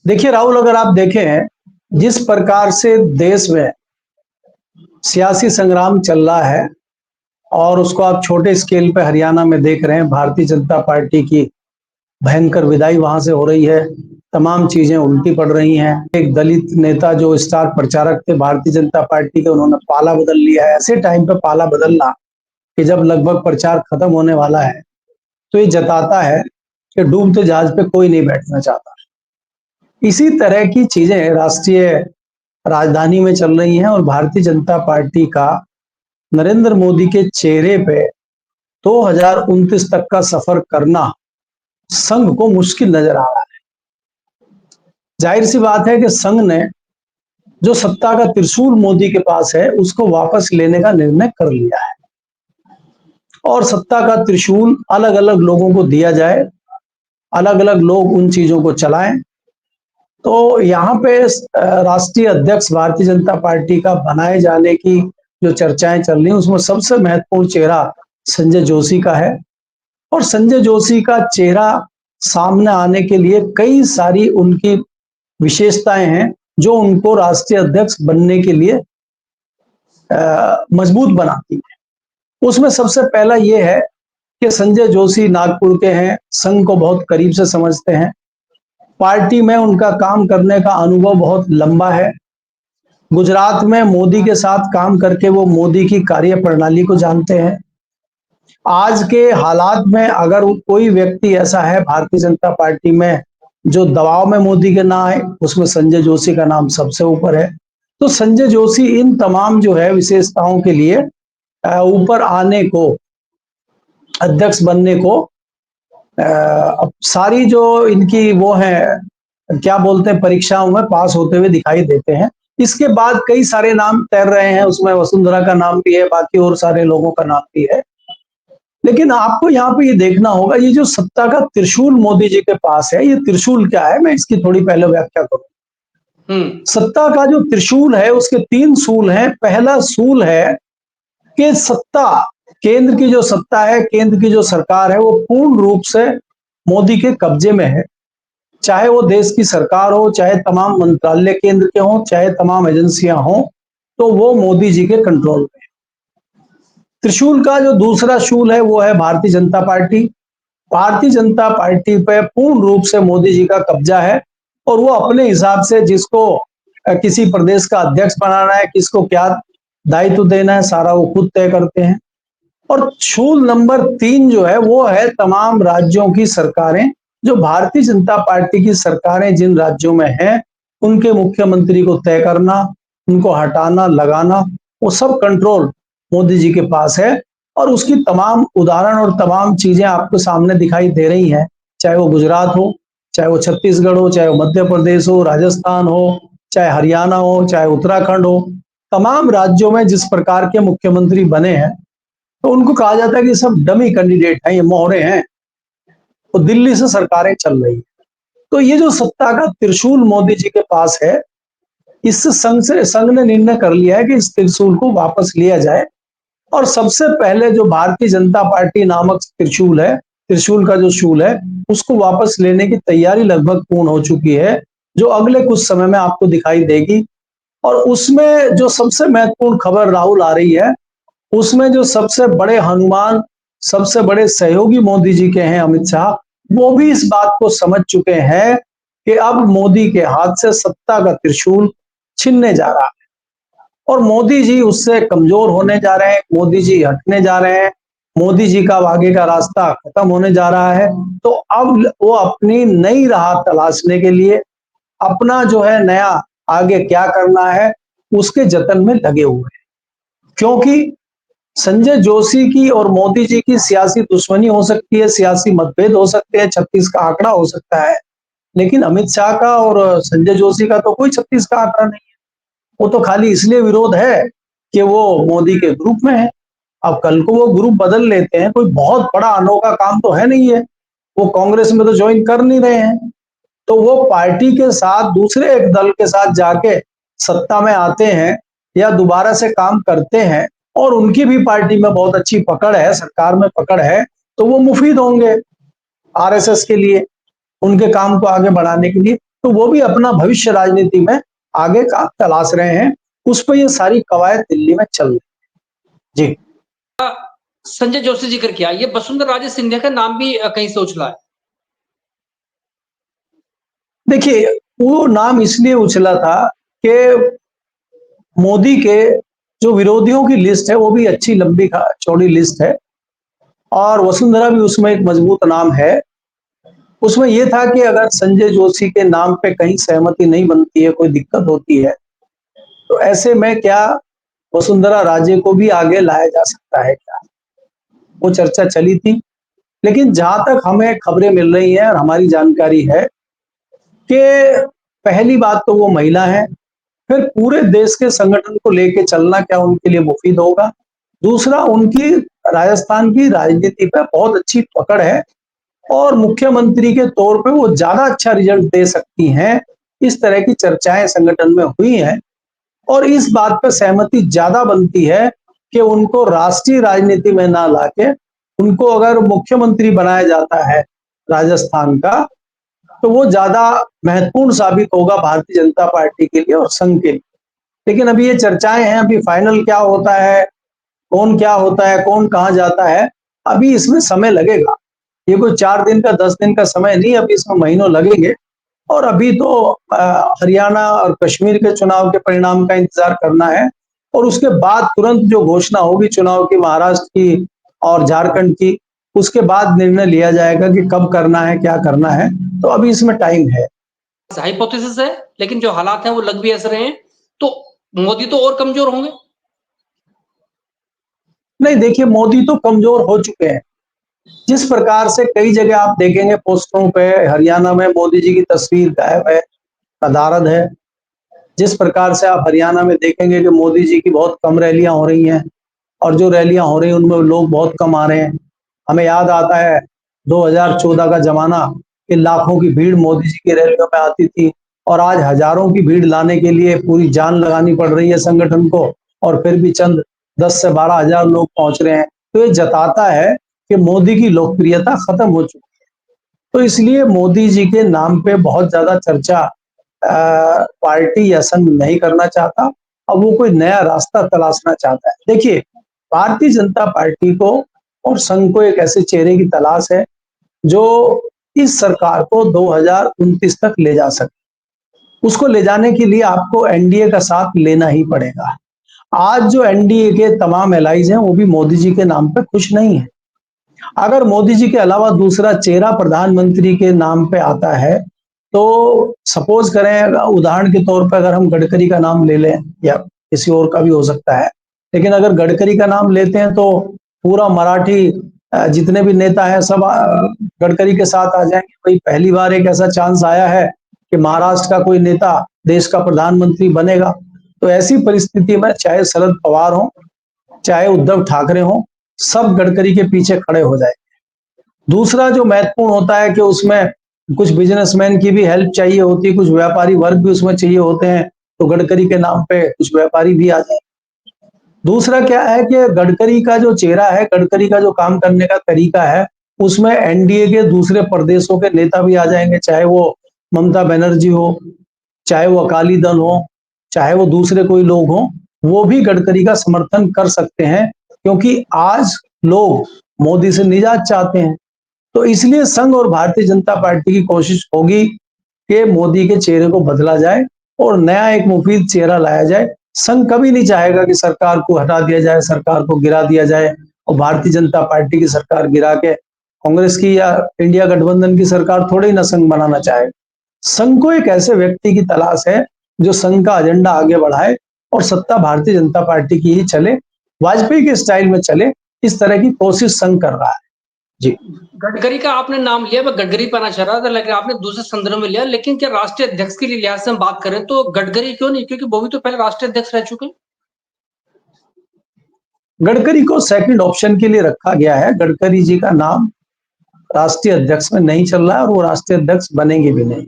देखिए राहुल, अगर आप देखें जिस प्रकार से देश में सियासी संग्राम चल रहा है और उसको आप छोटे स्केल पे हरियाणा में देख रहे हैं, भारतीय जनता पार्टी की भयंकर विदाई वहां से हो रही है। तमाम चीजें उल्टी पड़ रही हैं। एक दलित नेता जो स्टार प्रचारक थे भारतीय जनता पार्टी के, उन्होंने पाला बदल लिया है। ऐसे टाइम पे पाला बदलना कि जब लगभग प्रचार खत्म होने वाला है, तो ये जताता है कि डूबते जहाज पे कोई नहीं बैठना चाहता। इसी तरह की चीजें राष्ट्रीय राजधानी में चल रही हैं और भारतीय जनता पार्टी का नरेंद्र मोदी के चेहरे पे 2029 तक का सफर करना संघ को मुश्किल नजर आ रहा है। जाहिर सी बात है कि संघ ने जो सत्ता का त्रिशूल मोदी के पास है, उसको वापस लेने का निर्णय कर लिया है और सत्ता का त्रिशूल अलग अलग लोगों को दिया जाए, अलग अलग लोग उन चीजों को चलाएं। तो यहाँ पे राष्ट्रीय अध्यक्ष भारतीय जनता पार्टी का बनाए जाने की जो चर्चाएं चल रही हैं, उसमें सबसे महत्वपूर्ण चेहरा संजय जोशी का है। और संजय जोशी का चेहरा सामने आने के लिए कई सारी उनकी विशेषताएं हैं जो उनको राष्ट्रीय अध्यक्ष बनने के लिए मजबूत बनाती है। उसमें सबसे पहला ये है कि संजय जोशी नागपुर के हैं, संघ को बहुत करीब से समझते हैं, पार्टी में उनका काम करने का अनुभव बहुत लंबा है। गुजरात में मोदी के साथ काम करके वो मोदी की कार्य प्रणाली को जानते हैं। आज के हालात में अगर कोई व्यक्ति ऐसा है भारतीय जनता पार्टी में जो दबाव में मोदी के ना आए, उसमें संजय जोशी का नाम सबसे ऊपर है। तो संजय जोशी इन तमाम जो है विशेषताओं के लिए ऊपर आने को, अध्यक्ष बनने को, अब सारी जो इनकी वो है, क्या बोलते हैं, परीक्षाओं में पास होते हुए दिखाई देते हैं। इसके बाद कई सारे नाम तैर रहे हैं, उसमें वसुंधरा का नाम भी है, बाकी और सारे लोगों का नाम भी है। लेकिन आपको यहाँ पे ये देखना होगा, ये जो सत्ता का त्रिशूल मोदी जी के पास है, ये त्रिशूल क्या है, मैं इसकी थोड़ी पहले व्याख्या करूं। सत्ता का जो त्रिशूल है उसके तीन सूल हैं। पहला सूल है कि सत्ता, केंद्र की जो सत्ता है, केंद्र की जो सरकार है, वो पूर्ण रूप से मोदी के कब्जे में है। चाहे वो देश की सरकार हो, चाहे तमाम मंत्रालय केंद्र के हों, चाहे तमाम एजेंसियां हों, तो वो मोदी जी के कंट्रोल में है। त्रिशूल का जो दूसरा शूल है वो है भारतीय जनता पार्टी। भारतीय जनता पार्टी पे पूर्ण रूप से मोदी जी का कब्जा है और वो अपने हिसाब से जिसको किसी प्रदेश का अध्यक्ष बनाना है, किसको क्या दायित्व देना है, सारा वो खुद तय करते हैं। और शूल नंबर 3 जो है वो है तमाम राज्यों की सरकारें। जो भारतीय जनता पार्टी की सरकारें जिन राज्यों में हैं, उनके मुख्यमंत्री को तय करना, उनको हटाना, लगाना, वो सब कंट्रोल मोदी जी के पास है। और उसकी तमाम उदाहरण और तमाम चीजें आपको सामने दिखाई दे रही हैं, चाहे वो गुजरात हो, चाहे वो छत्तीसगढ़ हो, चाहे वो मध्य प्रदेश हो, राजस्थान हो, चाहे हरियाणा हो, चाहे उत्तराखंड हो। तमाम राज्यों में जिस प्रकार के मुख्यमंत्री बने हैं, तो उनको कहा जाता है कि सब डमी कैंडिडेट हैं, ये मोहरे हैं। तो दिल्ली से सरकारें चल रही है। तो ये जो सत्ता का त्रिशूल मोदी जी के पास है, इससे संघ ने निर्णय कर लिया है कि इस त्रिशूल को वापस लिया जाए। और सबसे पहले जो भारतीय जनता पार्टी नामक त्रिशूल है, त्रिशूल का जो शूल है, उसको वापस लेने की तैयारी लगभग पूर्ण हो चुकी है, जो अगले कुछ समय में आपको दिखाई देगी। और उसमें जो सबसे महत्वपूर्ण खबर राहुल आ रही है, उसमें जो सबसे बड़े हनुमान, सबसे बड़े सहयोगी मोदी जी के हैं अमित शाह, वो भी इस बात को समझ चुके हैं कि अब मोदी के हाथ से सत्ता का त्रिशूल छिनने जा रहा है और मोदी जी उससे कमजोर होने जा रहे हैं, मोदी जी हटने जा रहे हैं, मोदी जी का आगे का रास्ता खत्म होने जा रहा है। तो अब वो अपनी नई राह तलाशने के लिए, अपना जो है नया आगे क्या करना है, उसके जतन में लगे हुए हैं। क्योंकि संजय जोशी की और मोदी जी की सियासी दुश्मनी हो सकती है, सियासी मतभेद हो सकते हैं, 36 का आंकड़ा हो सकता है, लेकिन अमित शाह का और संजय जोशी का तो कोई 36 का आंकड़ा नहीं है। वो तो खाली इसलिए विरोध है कि वो मोदी के ग्रुप में है। अब कल को वो ग्रुप बदल लेते हैं, कोई बहुत बड़ा अनोखा काम तो है नहीं है, वो कांग्रेस में तो ज्वाइन कर नहीं रहे हैं, तो वो पार्टी के साथ दूसरे एक दल के साथ जाके सत्ता में आते हैं या दोबारा से काम करते हैं और उनकी भी पार्टी में बहुत अच्छी पकड़ है, सरकार में पकड़ है, तो वो मुफीद होंगे आरएसएस के लिए, उनके काम को आगे बढ़ाने के लिए। तो वो भी अपना भविष्य राजनीति में आगे का तलाश रहे हैं। उस पर ये सारी कवायद दिल्ली में चल रही है। जी। संजय जोशी जिक्र किया, ये वसुंधरा राजे सिंधिया का नाम भी कहीं से उछला है। देखिए, वो नाम इसलिए उछला था कि मोदी के जो विरोधियों की लिस्ट है वो भी अच्छी लंबी चौड़ी लिस्ट है और वसुंधरा भी उसमें एक मजबूत नाम है। उसमें यह था कि अगर संजय जोशी के नाम पे कहीं सहमति नहीं बनती है, कोई दिक्कत होती है, तो ऐसे में क्या वसुंधरा राजे को भी आगे लाया जा सकता है क्या? वो चर्चा चली थी। लेकिन जहां तक हमें खबरें मिल रही हैं और हमारी जानकारी है कि पहली बात तो वो महिला है, फिर पूरे देश के संगठन को लेके चलना क्या उनके लिए मुफीद होगा। दूसरा, उनकी राजस्थान की राजनीति पे बहुत अच्छी पकड़ है और मुख्यमंत्री के तौर पे वो ज्यादा अच्छा रिजल्ट दे सकती हैं। इस तरह की चर्चाएं संगठन में हुई हैं और इस बात पर सहमति ज्यादा बनती है कि उनको राष्ट्रीय राजनीति में ना लाके उनको अगर मुख्यमंत्री बनाया जाता है राजस्थान का, तो वो ज्यादा महत्वपूर्ण साबित होगा भारतीय जनता पार्टी के लिए और संघ के लिए। लेकिन अभी ये चर्चाएं हैं, अभी फाइनल क्या होता है, कौन क्या होता है, कौन कहाँ जाता है, अभी इसमें समय लगेगा। ये कोई 4 दिन का 10 दिन का समय नहीं, अभी इसमें महीनों लगेंगे। और अभी तो हरियाणा और कश्मीर के चुनाव के परिणाम का इंतजार करना है और उसके बाद तुरंत जो घोषणा होगी चुनाव की, महाराष्ट्र की और झारखंड की, उसके बाद निर्णय लिया जाएगा कि कब करना है, क्या करना है। तो अभी इसमें टाइम है। हाइपोथेसिस है, लेकिन जो हालात हैं वो लग भी ऐसे रहे हैं, तो मोदी तो और कमजोर होंगे। नहीं, देखिए, मोदी तो कमजोर हो चुके हैं। जिस प्रकार से कई जगह आप देखेंगे पोस्टरों पे हरियाणा में मोदी जी की तस्वीर गायब है, कदारद है। जिस प्रकार से आप हरियाणा में देखेंगे कि मोदी जी की बहुत कम रैलियां हो रही हैं और जो रैलियां हो रही हैं उनमें लोग बहुत कम आ रहे हैं। हमें याद आता है 2014 का जमाना कि लाखों की भीड़ मोदी जी की रैलियों में आती थी और आज हजारों की भीड़ लाने के लिए पूरी जान लगानी पड़ रही है संगठन को और फिर भी चंद 10 से 12 हजार लोग पहुंच रहे हैं। तो ये जताता है कि मोदी की लोकप्रियता खत्म हो चुकी है। तो इसलिए मोदी जी के नाम पे बहुत ज्यादा चर्चा पार्टी या संघ नहीं करना चाहता। अब वो कोई नया रास्ता तलाशना चाहता है। देखिए, भारतीय जनता पार्टी को और संघ को एक ऐसे चेहरे की तलाश है जो इस सरकार को 2029 तक ले जा सके। उसको ले जाने के लिए आपको एनडीए का साथ लेना ही पड़ेगा। आज जो एनडीए के तमाम एलाइज हैं वो भी मोदी जी के नाम पे खुश नहीं है। अगर मोदी जी के अलावा दूसरा चेहरा प्रधानमंत्री के नाम पे आता है, तो सपोज करें, उदाहरण के तौर पर अगर हम गडकरी का नाम ले लें या किसी और का भी हो सकता है, लेकिन अगर गडकरी का नाम लेते हैं तो पूरा मराठी जितने भी नेता हैं सब गडकरी के साथ आ जाएंगे। भाई, पहली बार एक ऐसा चांस आया है कि महाराष्ट्र का कोई नेता देश का प्रधानमंत्री बनेगा। तो ऐसी परिस्थिति में चाहे शरद पवार हो, चाहे उद्धव ठाकरे हो, सब गडकरी के पीछे खड़े हो जाए। दूसरा जो महत्वपूर्ण होता है कि उसमें कुछ बिजनेसमैन की भी हेल्प चाहिए होती है, कुछ व्यापारी वर्ग भी उसमें चाहिए होते हैं, तो गडकरी के नाम पे कुछ व्यापारी भी आ जाए। दूसरा क्या है कि गडकरी का जो चेहरा है, गडकरी का जो काम करने का तरीका है, उसमें एनडीए के दूसरे प्रदेशों के नेता भी आ जाएंगे, चाहे वो ममता बनर्जी हो, चाहे वो अकाली दल हो, चाहे वो दूसरे कोई लोग हो, वो भी गडकरी का समर्थन कर सकते हैं क्योंकि आज लोग मोदी से निजात चाहते हैं। तो इसलिए संघ और भारतीय जनता पार्टी की कोशिश होगी कि मोदी के चेहरे को बदला जाए और नया एक मुफीद चेहरा लाया जाए। संघ कभी नहीं चाहेगा कि सरकार को हटा दिया जाए, सरकार को गिरा दिया जाए और भारतीय जनता पार्टी की सरकार गिरा के कांग्रेस की या इंडिया गठबंधन की सरकार थोड़ी ही ना संघ बनाना चाहे। संघ को एक ऐसे व्यक्ति की तलाश है जो संघ का एजेंडा आगे बढ़ाए और सत्ता भारतीय जनता पार्टी की ही चले, वाजपेयी के स्टाइल में चले। इस तरह की कोशिश संघ कर रहा है। जी। गडकरी का आपने नाम लिया, मैं गडकरी पर आना चाह रहा था, लेकिन आपने दूसरे संदर्भ में लिया। लेकिन क्या राष्ट्रीय अध्यक्ष के लिहाज से हम बात करें तो गडकरी क्यों नहीं, क्योंकि वो भी तो पहले राष्ट्रीय अध्यक्ष रह चुके हैं। गडकरी को सेकंड ऑप्शन के लिए रखा गया है। गडकरी जी का नाम राष्ट्रीय अध्यक्ष में नहीं चल रहा है और वो राष्ट्रीय अध्यक्ष बनेंगे भी नहीं।